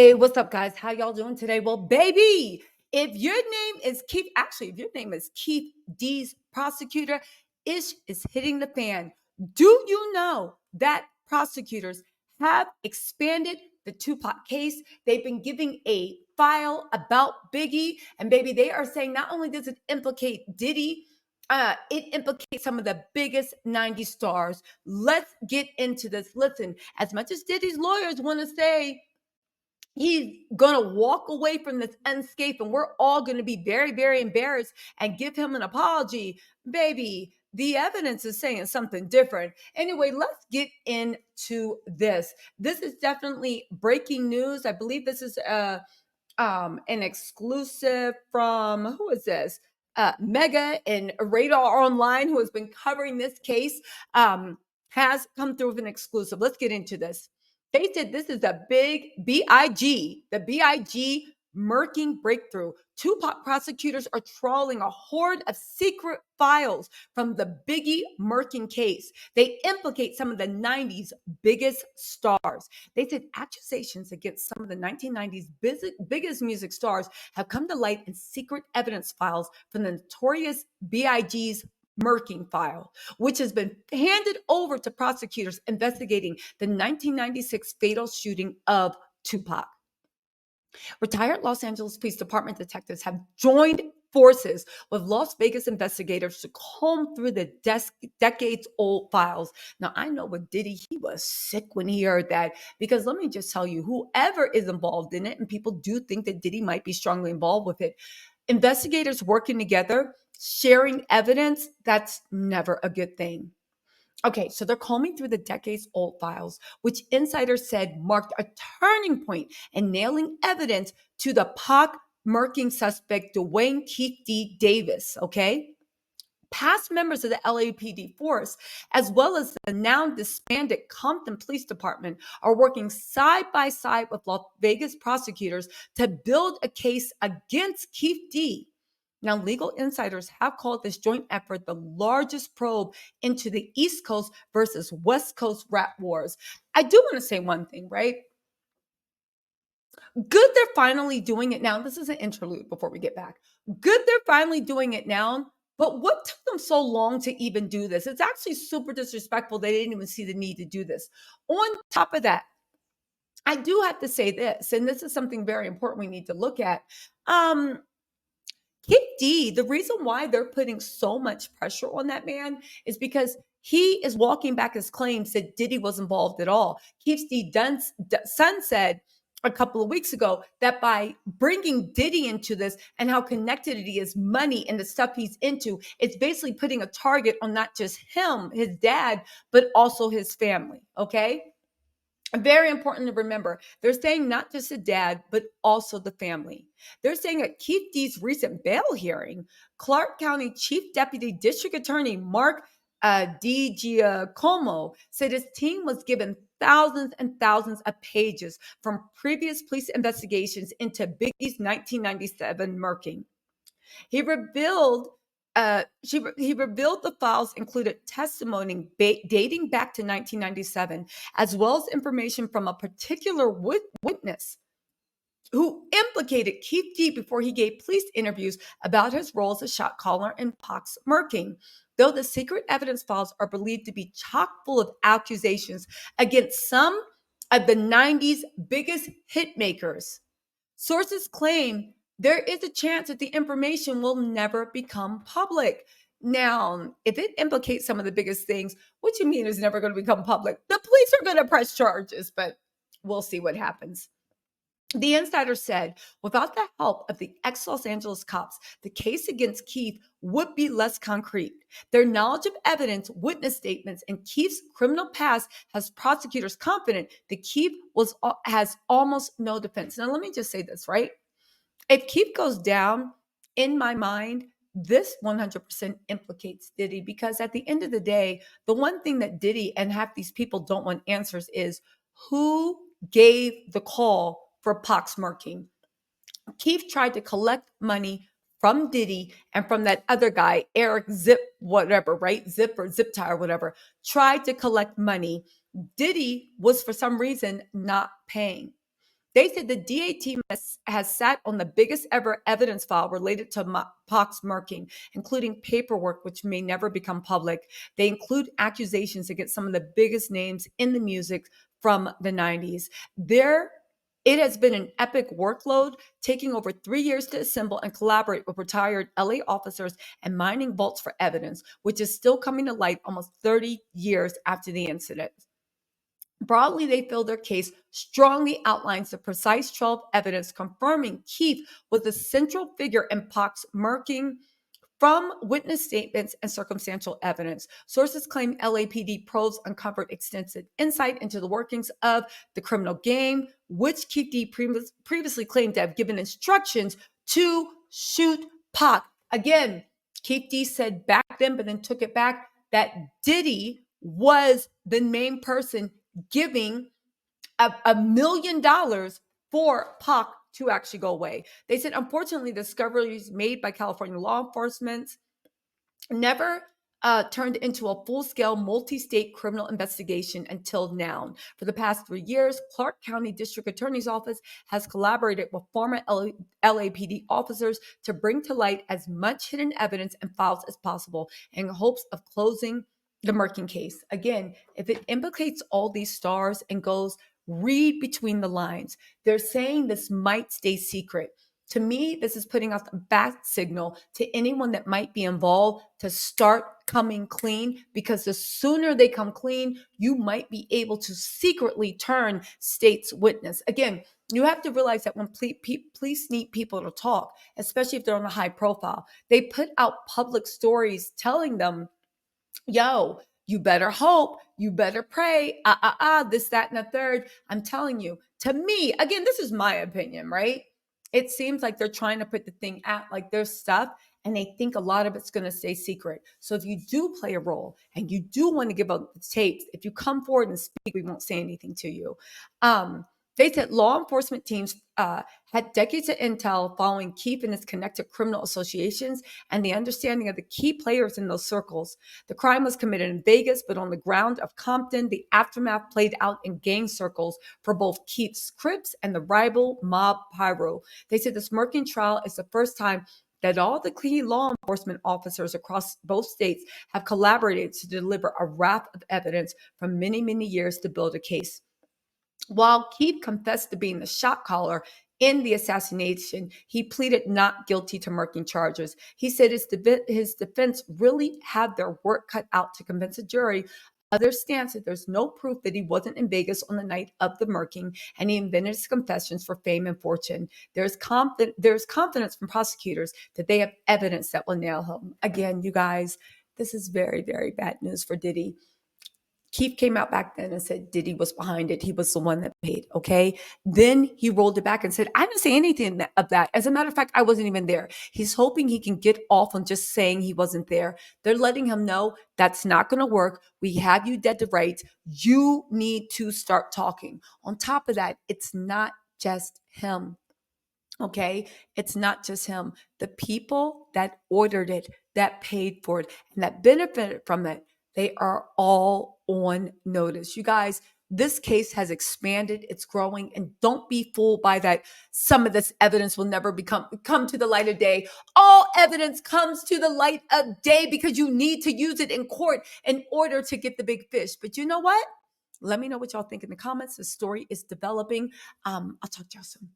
Hey, what's up, guys? How y'all doing today? Well, baby, if your name is Keith, actually, if your name is Keith D's prosecutor, ish is hitting the fan. Do you know that prosecutors have expanded the Tupac case? They've been giving a file about Biggie, and baby, they are saying not only does it implicate Diddy, it implicates some of the biggest 90s stars. Let's get into this. Listen, as much as Diddy's lawyers want to say, he's going to walk away from this unscathed and we're all going to be very, very embarrassed and give him an apology. Baby, the evidence is saying something different. Anyway, let's get into this. This is definitely breaking news. I believe this is an exclusive from, who is this? Mega and Radar Online, who has been covering this case, has come through with an exclusive. Let's get into this. They said this is a big BIG, the BIG murking breakthrough. Tupac prosecutors are trawling a horde of secret files from the Biggie murking case. They implicate some of the 90s biggest stars. They said accusations against some of the 1990s biggest music stars have come to light in secret evidence files from the notorious BIG's murking file, which has been handed over to prosecutors investigating the 1996 fatal shooting of Tupac. Retired Los Angeles Police Department detectives have joined forces with Las Vegas investigators to comb through the decades-old files. Now, I know with Diddy, he was sick when he heard that, because let me just tell you, whoever is involved in it, and people do think that Diddy might be strongly involved with it, investigators working together, sharing evidence, that's never a good thing. Okay, so they're combing through the decades-old files, which insiders said marked a turning point in nailing evidence to the Pac murking suspect, Dwayne Keith D. Davis, okay? Past members of the LAPD force, as well as the now disbanded Compton Police Department, are working side by side with Las Vegas prosecutors to build a case against Keith D. Now, legal insiders have called this joint effort the largest probe into the East Coast versus West Coast rap wars. I do want to say one thing, right? Good, they're finally doing it now. This is an interlude before we get back. Good, they're finally doing it now. But what took them so long to even do this? It's actually super disrespectful. They didn't even see the need to do this. On top of that, I do have to say this, and this is something very important we need to look at. Kid D, the reason why they're putting so much pressure on that man is because he is walking back his claims that Diddy was involved at all. Keith D. Dunn's son said a couple of weeks ago that by bringing Diddy into this and how connected he is, money and the stuff he's into, it's basically putting a target on not just him, his dad, but also his family. Okay. Very important to remember. They're saying not just the dad, but also the family. They're saying at Keith D's recent bail hearing, Clark County Chief Deputy District Attorney Mark DiGiacomo said his team was given thousands and thousands of pages from previous police investigations into Biggie's 1997 murking. He revealed he revealed the files included testimony dating back to 1997, as well as information from a particular witness who implicated Keith D before he gave police interviews about his role as a shot caller in Pac's murking. Though the secret evidence files are believed to be chock full of accusations against some of the 90s biggest hit makers, sources claim there is a chance that the information will never become public. Now, if it implicates some of the biggest things, what you mean is never going to become public? The police are going to press charges, but we'll see what happens. The insider said, without the help of the ex-Los Angeles cops, the case against Keith would be less concrete. Their knowledge of evidence, witness statements, and Keith's criminal past has prosecutors confident that Keith has almost no defense. Now, let me just say this, right? If Keith goes down, in my mind, this 100% implicates Diddy, because at the end of the day, the one thing that Diddy and half these people don't want answers is who gave the call for Pac's murking. Keith tried to collect money from Diddy and from that other guy, Eric Zip, whatever, right? Zip or Zip Tie or whatever, tried to collect money. Diddy was for some reason not paying. They said the DA team has sat on the biggest ever evidence file related to Pac's murking, including paperwork which may never become public. They include accusations against some of the biggest names in the music from the 90s. It has been an epic workload, taking over 3 years to assemble and collaborate with retired LA officers and mining vaults for evidence, which is still coming to light almost 30 years after the incident. Broadly, they feel their case strongly outlines the precise 12 evidence confirming Keith was the central figure in Pac's murking from witness statements and circumstantial evidence. Sources claim LAPD probes uncovered extensive insight into the workings of the criminal game, which Keith D previously claimed to have given instructions to shoot Pac. Again, Keith D said back then, but then took it back, that Diddy was the main person giving $1 million for Pac to actually go away. They said, unfortunately, discoveries made by California law enforcement never turned into a full-scale multi-state criminal investigation until now. For the past 3 years, Clark County District Attorney's Office has collaborated with former LAPD officers to bring to light as much hidden evidence and files as possible in hopes of closing the murking case. Again, if it implicates all these stars and goes, read between the lines. They're saying this might stay secret. To me, this is putting out a bat signal to anyone that might be involved to start coming clean, because the sooner they come clean, you might be able to secretly turn state's witness. Again, you have to realize that when police need people to talk, especially if they're on a high profile, they put out public stories telling them, yo, you better hope, you better pray, this, that, and the third. I'm telling you, to me, again, this is my opinion, right? It seems like they're trying to put the thing out like their stuff, and they think a lot of it's going to stay secret. So if you do play a role and you do want to give up the tapes, if you come forward and speak, we won't say anything to you. They said law enforcement teams had decades of intel following Keith and his connected criminal associations and the understanding of the key players in those circles. The crime was committed in Vegas, but on the ground of Compton, the aftermath played out in gang circles for both Keith's Crips and the rival mob Pyro. They said the smirking trial is the first time that all the key law enforcement officers across both states have collaborated to deliver a raft of evidence from many, many years to build a case. While Keith confessed to being the shot caller in the assassination, he pleaded not guilty to murking charges. He said his defense really had their work cut out to convince a jury of their stance that there's no proof that he wasn't in Vegas on the night of the murking, and he invented his confessions for fame and fortune. There's confidence from prosecutors that they have evidence that will nail him. Again, you guys, this is very, very bad news for Diddy. Keith came out back then and said Diddy was behind it. He was the one that paid. Okay. Then he rolled it back and said, I didn't say anything of that. As a matter of fact, I wasn't even there. He's hoping he can get off on just saying he wasn't there. They're letting him know that's not going to work. We have you dead to rights. You need to start talking. On top of that, it's not just him. Okay. It's not just him. The people that ordered it, that paid for it, and that benefited from it, they are all on notice. You guys, this case has expanded, it's growing, and don't be fooled by that. Some of this evidence will never come to the light of day. All evidence comes to the light of day because you need to use it in court in order to get the big fish. But you know what? Let me know what y'all think in the comments. The story is developing. I'll talk to y'all soon.